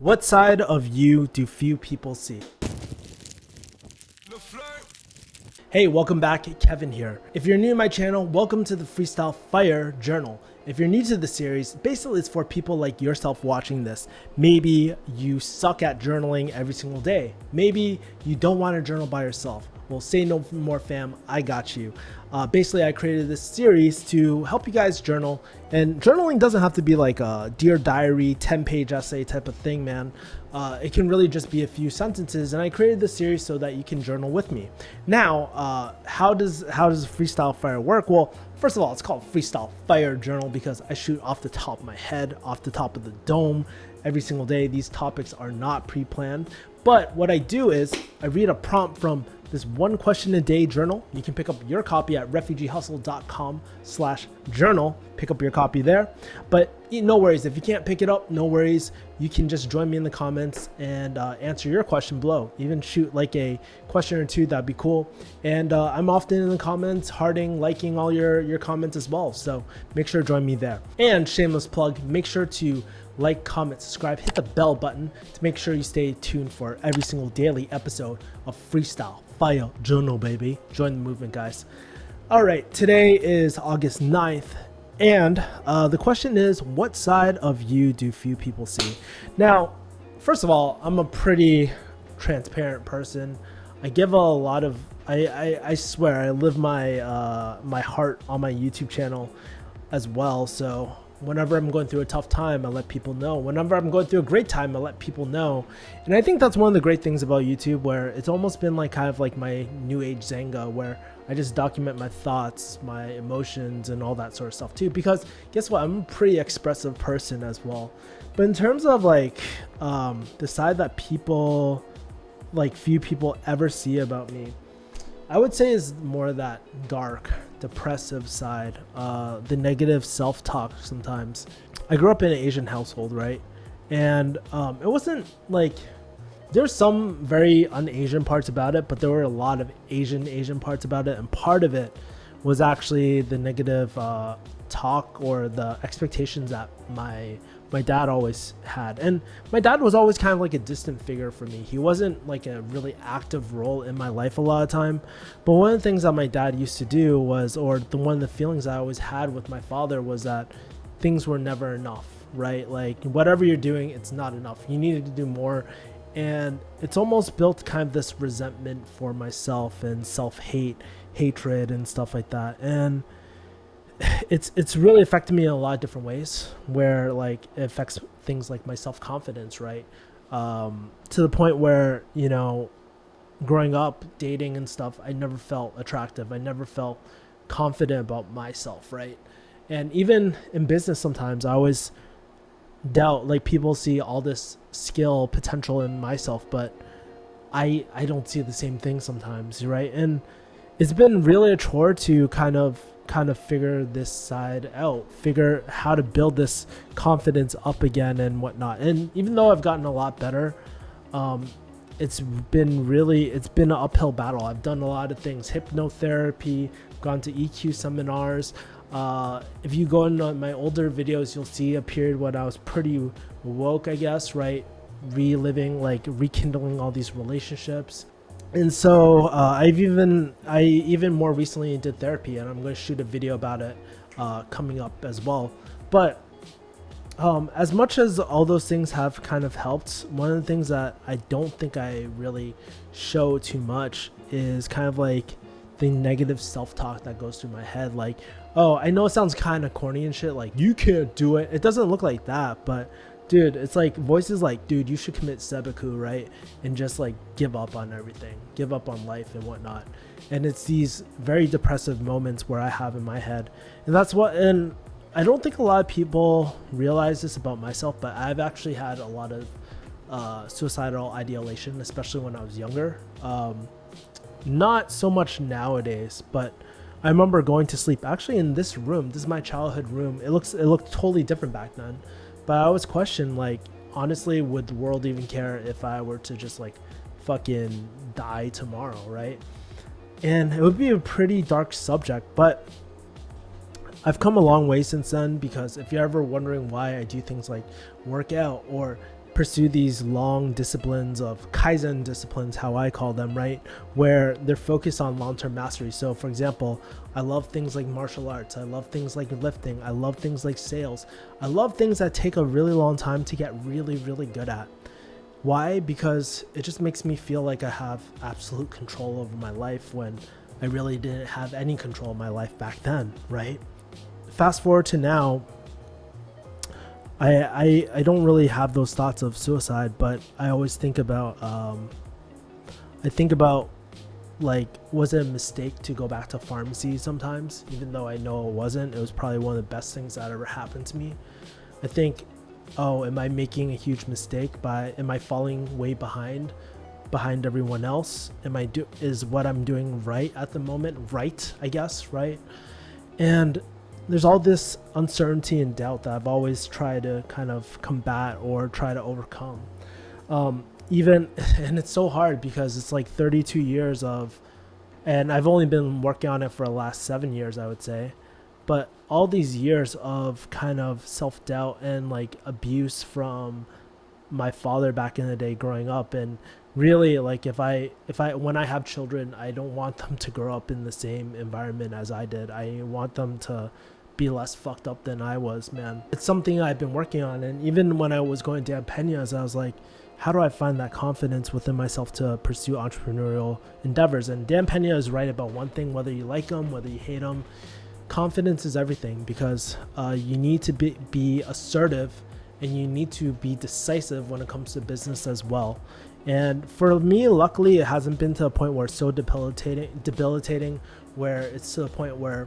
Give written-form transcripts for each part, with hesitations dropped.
What side of you do few people see? Hey, welcome back, Kevin here. If you're new to my channel, welcome to the Freestyle Fire Journal. If you're new to the series, basically it's for people like yourself watching this. Maybe you suck at journaling every single day. Maybe you don't want to journal by yourself. Well, say no more, fam, I got you. Basically, I created this series to help you guys journal. And journaling doesn't have to be like a Dear Diary 10-page essay type of thing, man. It can really just be a few sentences. And I created this series so that you can journal with me. Now, how does Freestyle Fire work? Well, first of all, it's called Freestyle Fire Journal because I shoot off the top of my head, off the top of the dome every single day. These topics are not pre-planned. But what I do is I read a prompt from this One Question a Day journal. You can pick up your copy at refugeehustle.com/journal. Pick up your copy there. But no worries, if you can't pick it up, no worries. You can just join me in the comments and answer your question below. Even shoot like a question or two, that'd be cool. And I'm often in the comments, hearting, liking all your comments as well. So make sure to join me there. And shameless plug, make sure to like, comment, subscribe, hit the bell button to make sure you stay tuned for every single daily episode of Freestyle Fire Journal, baby. Join the movement, guys. All right, today is August 9th, and the question is, what side of you do few people see? Now, first of all, I'm a pretty transparent person. I give a lot of, I swear, I live my my heart on my YouTube channel as well, so whenever I'm going through a tough time, I let people know. Whenever I'm going through a great time, I let people know. And I think that's one of the great things about YouTube, where it's almost been like kind of like my new age Zanga, where I just document my thoughts, my emotions, and all that sort of stuff too. Because guess what? I'm a pretty expressive person as well. But in terms of like the side that people, like few people ever see about me, I would say is more that dark, depressive side, the negative self-talk sometimes. I grew up in an Asian household, right? And it wasn't like, there's some very un-Asian parts about it, but there were a lot of Asian parts about it. And part of it was actually the negative talk or the expectations that my dad always had. And my dad was always kind of like a distant figure for me. He wasn't like a really active role in my life a lot of time. But one of the things that my dad used to do was, or one of the feelings I always had with my father was that things were never enough, right? Like whatever you're doing, it's not enough. You needed to do more. And it's almost built kind of this resentment for myself and self-hate, hatred and stuff like that. And it's really affected me in a lot of different ways, where like it affects things like my self-confidence, right? To the point where, you know, growing up, dating and stuff, I never felt attractive. I never felt confident about myself, right? And even in business, sometimes I always doubt, like people see all this skill potential in myself, but I don't see the same thing sometimes, right? And it's been really a chore to kind of figure this side out, figure how to build this confidence up again and whatnot. And even though I've gotten a lot better, it's been an uphill battle. I've done a lot of things, hypnotherapy, gone to EQ seminars. If you go into my older videos, you'll see a period when I was pretty woke, I guess, right? Reliving, like rekindling all these relationships. And so I even more recently did therapy, and I'm going to shoot a video about it coming up as well. But as much as all those things have kind of helped, one of the things that I don't think I really show too much is kind of like the negative self-talk that goes through my head. Like, oh, I know it sounds kind of corny and shit, like you can't do it. It doesn't look like that, but dude, it's like voices like, dude, you should commit seppuku, right? And just like give up on everything, give up on life and whatnot. And it's these very depressive moments where I have in my head. And that's what, and I don't think a lot of people realize this about myself, but I've actually had a lot of suicidal ideation, especially when I was younger. Not so much nowadays, but I remember going to sleep actually in this room. This is my childhood room. It looked totally different back then. But I always question, like, honestly, would the world even care if I were to just like fucking die tomorrow, right? And it would be a pretty dark subject, but I've come a long way since then, because if you're ever wondering why I do things like work out or pursue these long disciplines of Kaizen disciplines, how I call them, right? Where they're focused on long-term mastery. So for example, I love things like martial arts. I love things like lifting. I love things like sales. I love things that take a really long time to get really, really good at. Why? Because it just makes me feel like I have absolute control over my life when I really didn't have any control of my life back then, right? Fast forward to now, I don't really have those thoughts of suicide, but I always think about like, was it a mistake to go back to pharmacy sometimes? Even though I know it wasn't, it was probably one of the best things that ever happened to me. I think, oh, am I making a huge mistake? Am I falling way behind everyone else? Is what I'm doing right at the moment right, I guess, right? And there's all this uncertainty and doubt that I've always tried to kind of combat or try to overcome. And it's so hard because it's like 32 years and I've only been working on it for the last 7 years, I would say. But all these years of kind of self-doubt and like abuse from my father back in the day growing up, and really, like, when I have children, I don't want them to grow up in the same environment as I did. I want them to be less fucked up than I was, man. It's something I've been working on. And even when I was going to Dan Pena's, I was like, how do I find that confidence within myself to pursue entrepreneurial endeavors? And Dan Pena is right about one thing, whether you like him, whether you hate him, confidence is everything, because you need to be assertive, and you need to be decisive when it comes to business as well. And for me, luckily, it hasn't been to a point where it's so debilitating, where it's to the point where,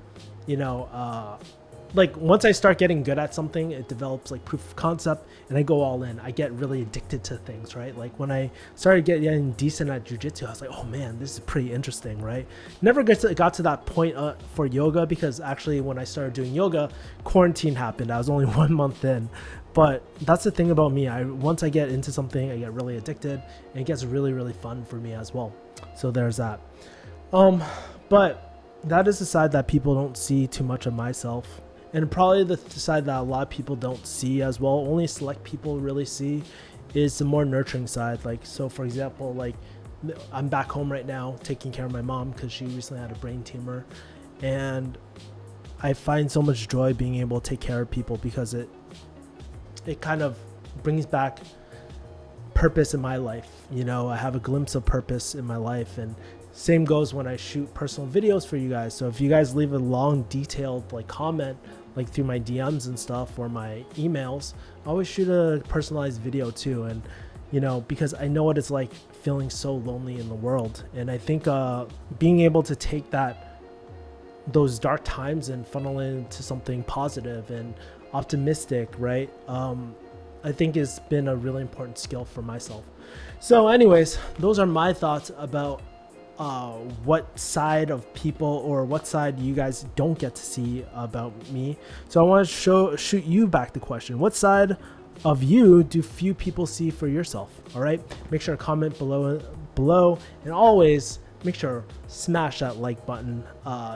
like, once I start getting good at something, it develops like proof of concept, and I go all in. I get really addicted to things, right? Like when I started getting decent at jiu-jitsu, I was like, oh man, this is pretty interesting, right? Never got to that point for yoga, because actually when I started doing yoga, quarantine happened. I was only 1 month in. But that's the thing about me. Once I get into something, I get really addicted, and it gets really, really fun for me as well. So there's that. But that is the side that people don't see too much of myself. And probably the side that a lot of people don't see as well, only select people really see, is the more nurturing side. Like, so for example, like, I'm back home right now taking care of my mom because she recently had a brain tumor. And I find so much joy being able to take care of people, because it kind of brings back purpose in my life. I have a glimpse of purpose in my life. And same goes when I shoot personal videos for you guys. So if you guys leave a long, detailed like comment, like through my DMs and stuff or my emails, I always shoot a personalized video too. And because I know what it's like feeling so lonely in the world. And I think being able to take those dark times and funnel it into something positive and optimistic, right? I think has been a really important skill for myself. So anyways, those are my thoughts about what side of people, or what side you guys don't get to see about me. So I want to shoot you back the question: what side of you do few people see for yourself? All right, make sure to comment below, and always make sure smash that like button.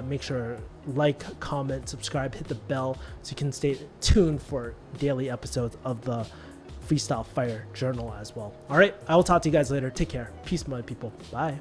Make sure like, comment, subscribe, hit the bell so you can stay tuned for daily episodes of the Freestyle Fire Journal as well. All right, I will talk to you guys later. Take care. Peace, my people. Bye.